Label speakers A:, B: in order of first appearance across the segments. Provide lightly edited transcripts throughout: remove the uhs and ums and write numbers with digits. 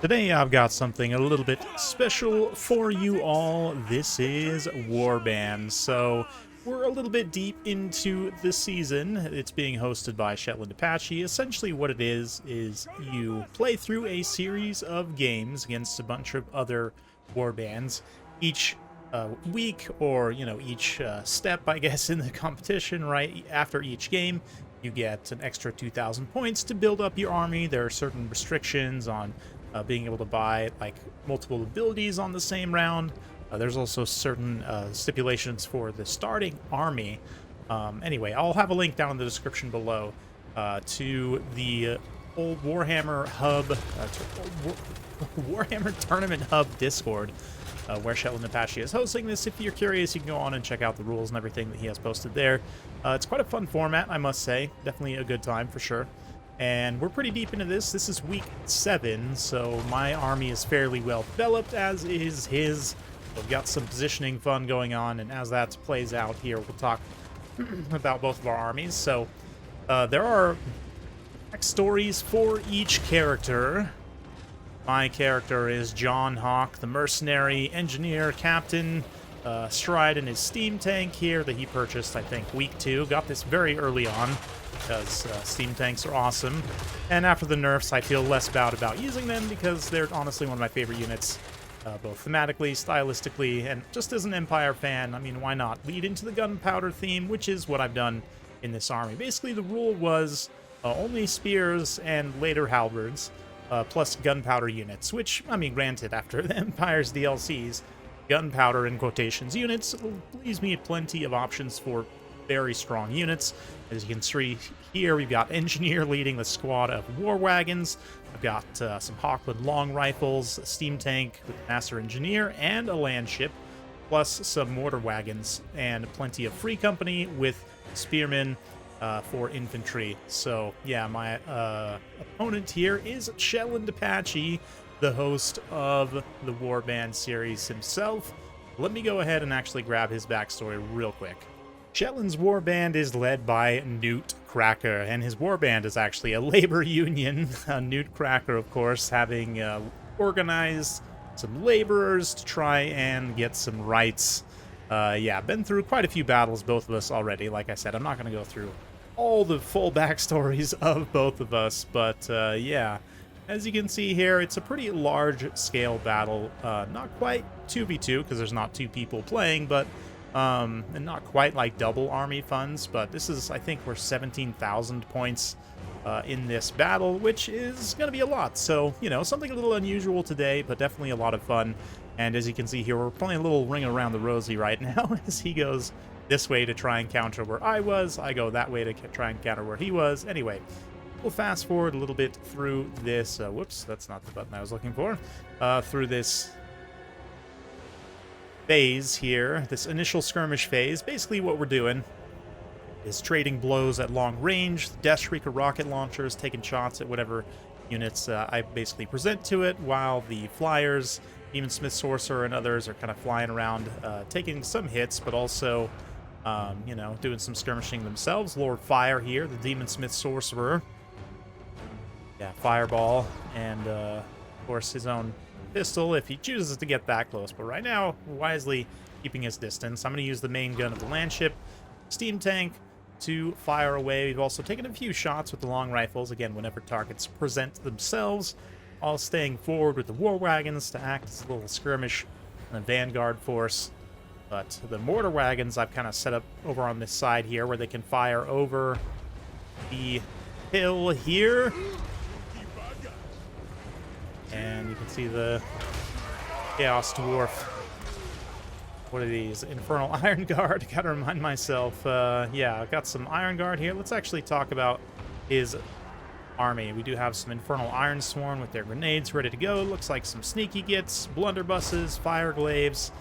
A: Today I've got something a little bit special for you all. This is Warband. So we're a little bit deep into the season. It's being hosted by Shetland Apache. Essentially what it is you play through a series of games against a bunch of other warbands. Each week, or each step, I guess, in the competition, right after each game, you get an extra 2,000 points to build up your army. There are certain restrictions on being able to buy like multiple abilities on the same round. There's also certain stipulations for the starting army. Anyway, I'll have a link down in the description below to the old Warhammer Hub, Warhammer Tournament Hub Discord, where Shetland Apache is hosting this. If you're curious, you can go on and check out the rules and everything that he has posted there. It's quite a fun format, I must say. Definitely a good time for sure. And we're pretty deep into this. This is week 7, so my army is fairly well developed, as is his. We've got some positioning fun going on, and as that plays out here, we'll talk about both of our armies. So there are backstories for each character. My character is John Hawk, the mercenary engineer captain, stride in his steam tank here that he purchased, I think, week 2. Got this very early on, because steam tanks are awesome. And after the nerfs, I feel less bad about using them because they're honestly one of my favorite units, both thematically, stylistically, and just as an Empire fan, I mean, why not? Lead into the Gunpowder theme, which is what I've done in this army. Basically, the rule was only spears and later halberds, plus gunpowder units, which, I mean, granted, after the Empire's DLCs, gunpowder in quotations units leaves me plenty of options for very strong units. As you can see here, we've got Engineer leading the squad of war wagons. I've got some Hawkwood long rifles, a steam tank with Master Engineer, and a land ship, plus some mortar wagons, and plenty of free company with spearmen for infantry. So yeah, my opponent here is Shetland Apache, the host of the Warband series himself. Let me go ahead and actually grab his backstory real quick. Shetland's warband is led by Newt Cracker, and his warband is actually a labor union. Newt Cracker, of course, having organized some laborers to try and get some rights. Yeah, been through quite a few battles, both of us already. Like I said, I'm not going to go through all the full backstories of both of us, but yeah. As you can see here, it's a pretty large-scale battle. Not quite 2v2, because there's not 2 people playing, but and not quite like double army funds, but this is, I think, we're 17,000 points in this battle, which is going to be a lot. So, something a little unusual today, but definitely a lot of fun. And as you can see here, we're playing a little ring around the rosy right now, as he goes this way to try and counter where I was. I go that way to try and counter where he was. Anyway, we'll fast forward a little bit through this. Whoops, that's not the button I was looking for. Through this phase here, this initial skirmish phase. Basically what we're doing is trading blows at long range. The Death Shrieker rocket launchers taking shots at whatever units I basically present to it, while the flyers, Demon Smith Sorcerer and others, are kind of flying around, taking some hits, but also doing some skirmishing themselves. Lord Fire here, the Demon Smith Sorcerer, yeah, Fireball, and of course his own pistol if he chooses to get that close, but right now, wisely keeping his distance. I'm going to use the main gun of the land ship, steam tank, to fire away. We've also taken a few shots with the long rifles, again, whenever targets present themselves, all staying forward with the war wagons to act as a little skirmish and a vanguard force. But the mortar wagons I've kind of set up over on this side here, where they can fire over the hill here. And you can see the Chaos Dwarf. What are these? Infernal Iron Guard. Gotta remind myself. Yeah, I've got some Iron Guard here. Let's actually talk about his army. We do have some Infernal Iron Sworn with their grenades ready to go. Looks like some sneaky gits, blunderbusses, fire glaives.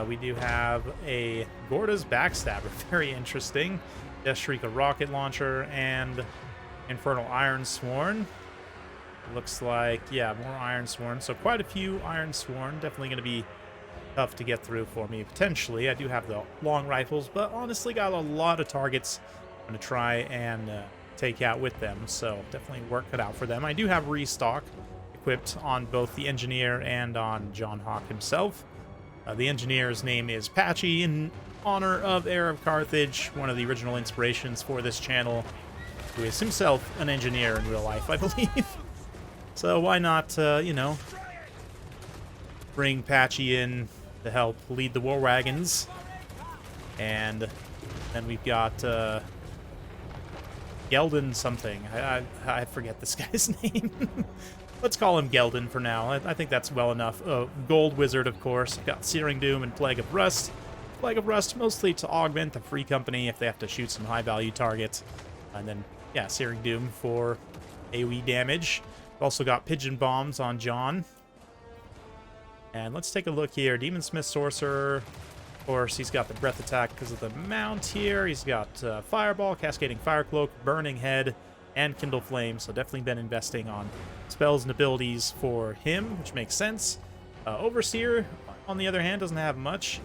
A: We do have a Gorda's Backstabber. Very interesting. Death Shrieker rocket launcher and Infernal Iron Sworn. Looks like, yeah, more Iron Sworn. So quite a few Iron Sworn. Definitely going to be tough to get through for me, potentially. I do have the long rifles, but honestly got a lot of targets I'm going to try and take out with them. So definitely work it out for them. I do have restock equipped on both the engineer and on John Hawk himself. The engineer's name is Patchy, in honor of Heir of Carthage, one of the original inspirations for this channel, who is himself an engineer in real life, I believe. So why not, you know, bring Patchy in to help lead the war wagons. And then we've got Geldon something. I forget this guy's name. Let's call him Geldon for now. I think that's well enough. Gold Wizard, of course. We've got Searing Doom and Plague of Rust. Plague of Rust mostly to augment the Free Company if they have to shoot some high-value targets. And then, yeah, Searing Doom for AoE damage. We've also got Pigeon Bombs on John. And let's take a look here. Demon Smith Sorcerer. Of course, he's got the Breath Attack because of the mount here. He's got Fireball, Cascading Fire Cloak, Burning Head, and Kindle Flame. So definitely been investing on spells and abilities for him, which makes sense. Overseer, on the other hand, doesn't have much.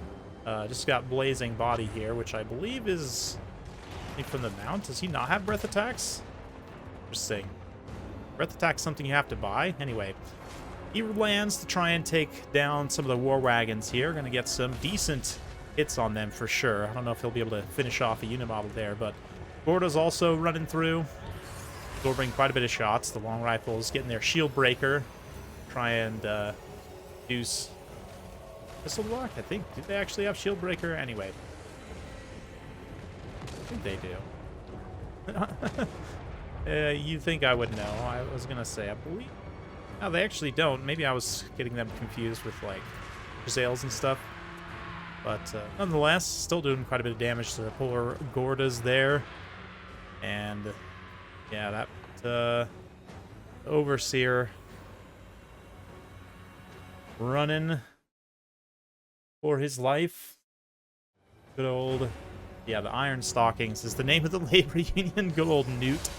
A: Just got Blazing Body here, which I believe is from the mount. Does he not have Breath Attacks? Interesting. Breath Attack's something you have to buy. Anyway, he lands to try and take down some of the war wagons here. Going to get some decent hits on them for sure. I don't know if he'll be able to finish off a unit model there, but Gorda's also running through. Absorbing quite a bit of shots. The long rifles getting their shield breaker. Try and use Pistol Block, I think. Do they actually have shield breaker? Anyway. I think they do. You think I would know. I was going to say, I believe... No, they actually don't. Maybe I was getting them confused with, like, Brazils and stuff. But, nonetheless, still doing quite a bit of damage to the poor Gordas there. And, yeah, that, Overseer running for his life. Good old... Yeah, the Iron Stockings is the name of the labor union. Good old Newt.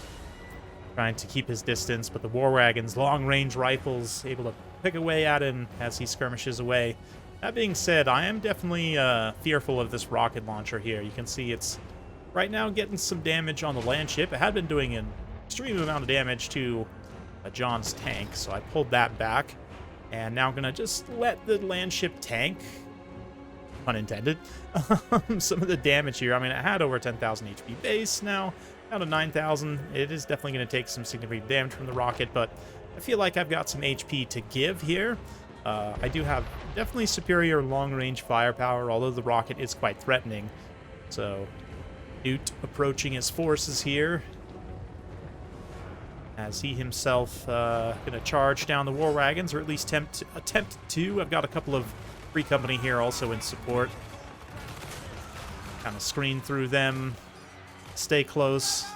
A: Trying to keep his distance, but the war wagons, long-range rifles, able to pick away at him as he skirmishes away. That being said, I am definitely fearful of this rocket launcher here. You can see it's right now getting some damage on the land ship. It had been doing an extreme amount of damage to John's tank, so I pulled that back. And now I'm going to just let the land ship tank, pun intended, some of the damage here. I mean, it had over 10,000 HP base now. Down to 9,000. It is definitely going to take some significant damage from the rocket, but I feel like I've got some HP to give here. I do have definitely superior long-range firepower, although the rocket is quite threatening. So, Newt approaching his forces here, as he himself going to charge down the war wagons, or at least attempt to. I've got a couple of Free Company here also in support. Kind of screen through them. Stay close.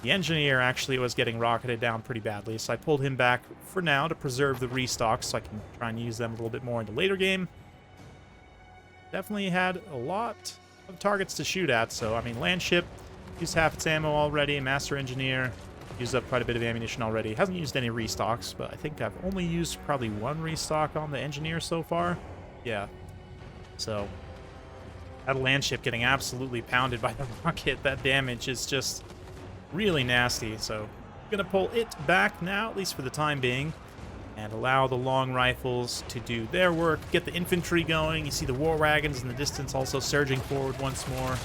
A: The engineer actually was getting rocketed down pretty badly, so I pulled him back for now to preserve the restocks so I can try and use them a little bit more in the later game. Definitely had a lot of targets to shoot at, so I mean, land ship used half its ammo already. Master engineer used up quite a bit of ammunition already. Hasn't used any restocks, but I think I've only used probably one restock on the engineer so far. Yeah. So that land ship getting absolutely pounded by the rocket. That damage is just really nasty. So I'm going to pull it back now, at least for the time being, and allow the long rifles to do their work, get the infantry going. You see the war wagons in the distance also surging forward once more.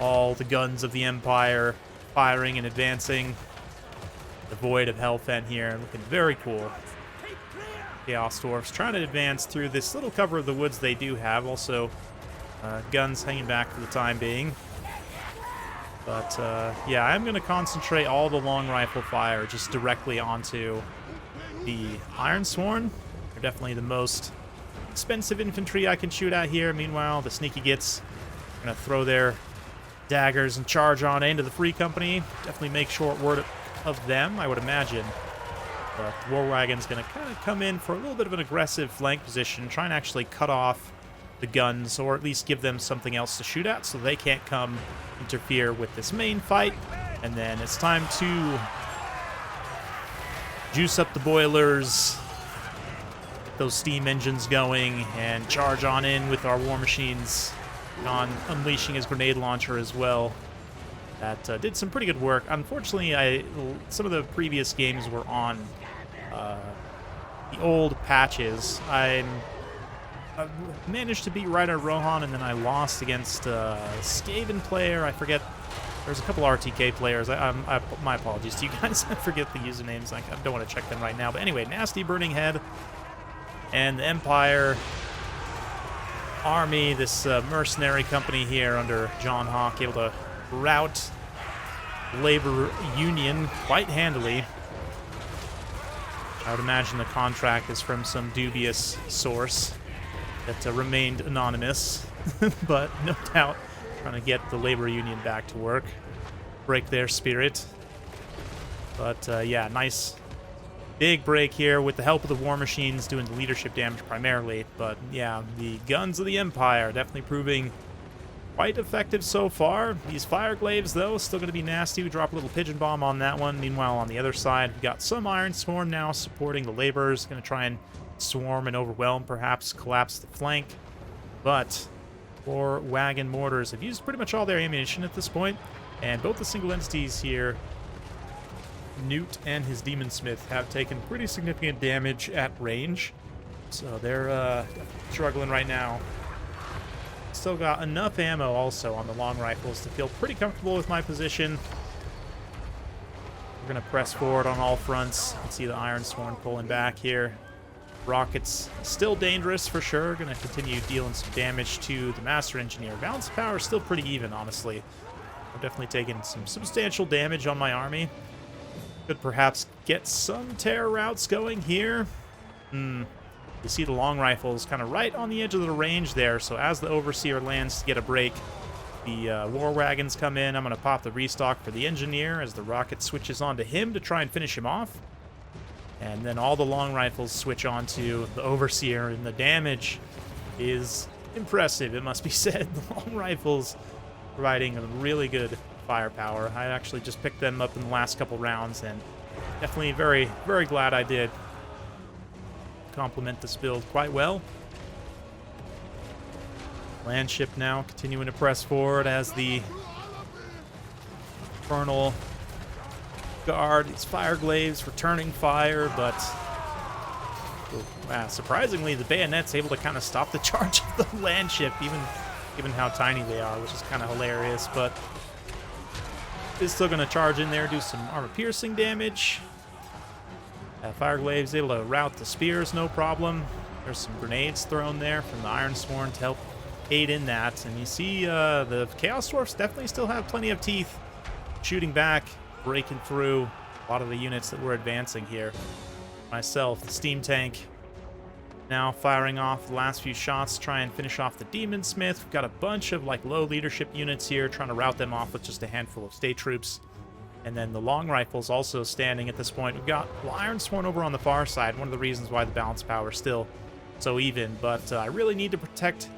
A: All the guns of the Empire firing and advancing. The Void of Hellfen here, looking very cool. Chaos Dwarfs trying to advance through this little cover of the woods they do have. Also, guns hanging back for the time being. But, yeah, I'm going to concentrate all the long rifle fire just directly onto the Ironsworn. They're definitely the most expensive infantry I can shoot at here. Meanwhile, the Sneaky Gits are going to throw their daggers and charge on into the Free Company. Definitely make short work of them, I would imagine. But the War Wagon's going to kind of come in for a little bit of an aggressive flank position, try and actually cut off the guns, or at least give them something else to shoot at so they can't come interfere with this main fight. And then it's time to juice up the boilers, get those steam engines going, and charge on in with our war machines. On unleashing his grenade launcher as well. That did some pretty good work. Unfortunately, some of the previous games were on the old patches. I managed to beat Ryder Rohan, and then I lost against a Skaven player. I forget. There's a couple RTK players. My apologies to you guys. I forget the usernames. I don't want to check them right now. But anyway, Nasty Burning Head and the Empire Army, this mercenary company here under John Hawk, able to rout labor union quite handily. I would imagine the contract is from some dubious source that remained anonymous, but no doubt trying to get the labor union back to work, break their spirit. But yeah, nice big break here with the help of the war machines doing the leadership damage primarily. But yeah, the guns of the Empire definitely proving quite effective so far. These fire glaives, though, still going to be nasty. We drop a little pigeon bomb on that one. Meanwhile, on the other side, we've got some Iron Sworn now supporting the laborers. Going to try and swarm and overwhelm, perhaps collapse the flank. But 4 wagon mortars have used pretty much all their ammunition at this point. And both the single entities here, Newt and his Demon Smith, have taken pretty significant damage at range. So they're struggling right now. Still got enough ammo also on the long rifles to feel pretty comfortable with my position. We're going to press forward on all fronts. You can see the Iron Sworn pulling back here. Rockets still dangerous for sure. Going to continue dealing some damage to the Master Engineer. Balance of power is still pretty even, honestly. I'm definitely taking some substantial damage on my army. Could perhaps get some terror routes going here. You see the long rifles kind of right on the edge of the range there, so as the Overseer lands to get a break, the war wagons come in. I'm going to pop the restock for the Engineer as the rocket switches onto him to try and finish him off. And then all the long rifles switch onto the Overseer, and the damage is impressive, it must be said. The long rifles providing a really good firepower. I actually just picked them up in the last couple rounds, and definitely very, very glad I did. Complement this build quite well. Landship now continuing to press forward as the Infernal Guard, these fire glaives returning fire, but surprisingly the bayonet's able to kind of stop the charge of the landship, even given how tiny they are, which is kind of hilarious. But it's still going to charge in there, do some armor piercing damage. Fire glaives able to rout the spears, no problem. There's some grenades thrown there from the Iron Sworn to help aid in that. And you see the Chaos Dwarfs definitely still have plenty of teeth, shooting back, breaking through a lot of the units that we're advancing here. Myself, the steam tank, now firing off the last few shots to try and finish off the Demon Smith. We've got a bunch of like low leadership units here, trying to rout them off with just a handful of state troops. And then the long rifles also standing at this point. We've got Iron Sworn over on the far side, one of the reasons why the balance power is still so even. But I really need to protect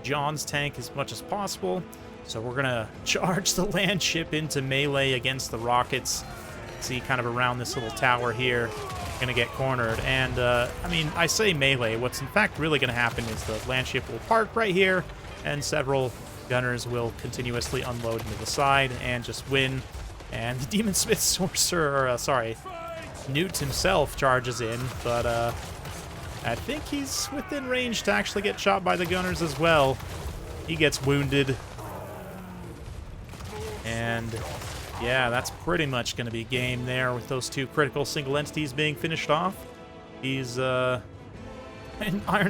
A: John's tank as much as possible. So we're going to charge the landship into melee against the rockets. See, kind of around this little tower here. Going to get cornered. And, I mean, I say melee. What's in fact really going to happen is the landship will park right here, and several gunners will continuously unload into the side and just win. And the Demon Smith Sorcerer, Newt himself charges in, but I think he's within range to actually get shot by the gunners as well. He gets wounded. And yeah, that's pretty much going to be game there with those 2 critical single entities being finished off. He's Iron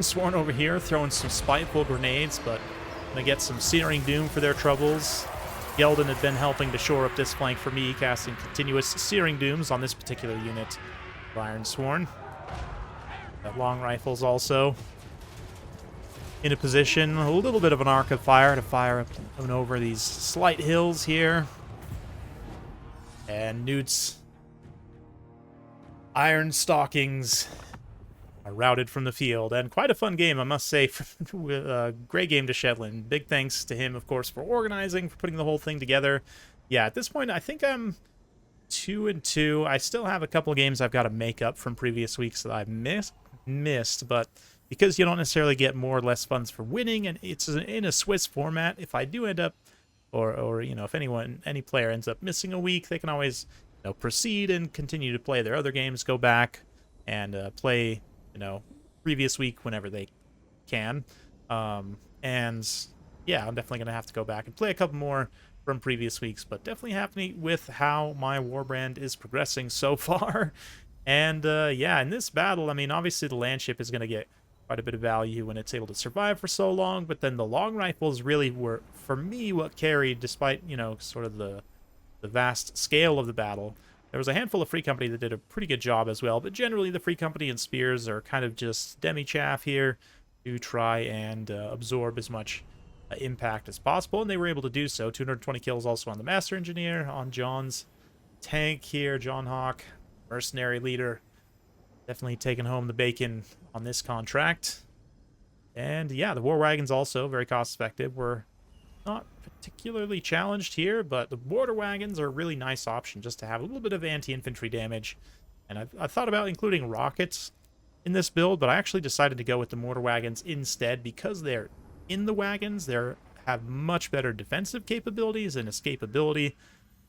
A: Sworn over here throwing some spiteful grenades, but going to get some Searing Doom for their troubles. Yeldon had been helping to shore up this flank for me, casting continuous Searing Dooms on this particular unit of Iron Sworn. Got long rifles also in a position, a little bit of an arc of fire to fire up and over these slight hills here. And Newt's Iron Stockings are routed from the field. And quite a fun game, I must say. Great game to Shetland. Big thanks to him, of course, for organizing, for putting the whole thing together. Yeah, at this point, I think I'm 2-2. I still have a couple of games I've got to make up from previous weeks that I've missed, but because you don't necessarily get more or less funds for winning, and it's in a Swiss format, if I do end up, or you know, if any player ends up missing a week, they can always, you know, proceed and continue to play their other games, go back, and play, previous week whenever they can. And yeah, I'm definitely going to have to go back and play a couple more from previous weeks, but definitely happy with how my Warband is progressing so far. And yeah, in this battle, I mean, obviously the landship is going to get quite a bit of value when it's able to survive for so long, but then the long rifles really were, for me, what carried, despite, sort of the vast scale of the battle. There was a handful of Free Company that did a pretty good job as well, but generally the Free Company and Spears are kind of just demi-chaff here to try and absorb as much impact as possible, and they were able to do so. 220 kills also on the Master Engineer, on John's tank here, John Hawk, mercenary leader. Definitely taking home the bacon on this contract. And yeah, the War Wagons also very cost-effective. We're not particularly challenged here, but the Border Wagons are a really nice option just to have a little bit of anti-infantry damage. And I thought about including rockets in this build, but I actually decided to go with the Mortar Wagons instead because they're in the wagons. They have much better defensive capabilities and escapability.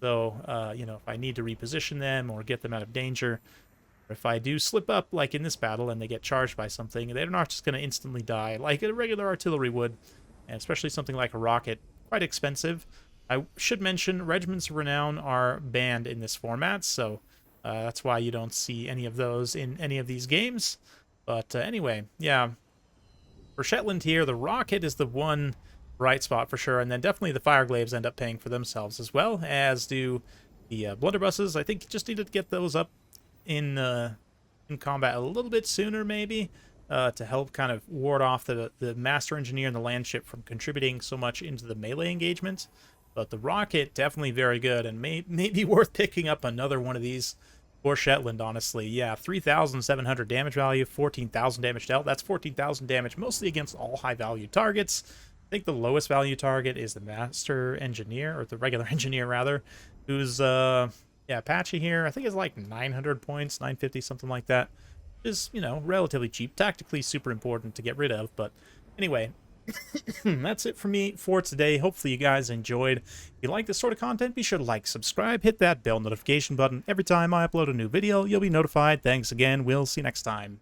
A: So, if I need to reposition them or get them out of danger, or if I do slip up, like in this battle, and they get charged by something, they're not just going to instantly die like a regular artillery would, and especially something like a rocket, quite expensive. I should mention, Regiments of Renown are banned in this format, so that's why you don't see any of those in any of these games. But anyway, yeah, for Shetland here, the rocket is the one bright spot for sure, and then definitely the Fireglaves end up paying for themselves as well, as do the blunderbusses. I think just needed to get those up in combat a little bit sooner, maybe, to help kind of ward off the Master Engineer and the Landship from contributing so much into the melee engagement. But the rocket, definitely very good, and may be worth picking up another one of these for Shetland, honestly. Yeah, 3,700 damage value, 14,000 damage dealt. That's 14,000 damage, mostly against all high-value targets. I think the lowest value target is the Master Engineer, or the regular Engineer, rather, who's, patchy here. I think it's like 900 points, 950, something like that. Is, relatively cheap. Tactically super important to get rid of, but anyway, that's it for me for today. Hopefully you guys enjoyed. If you like this sort of content, be sure to like, subscribe, hit that bell notification button. Every time I upload a new video, you'll be notified. Thanks again. We'll see you next time.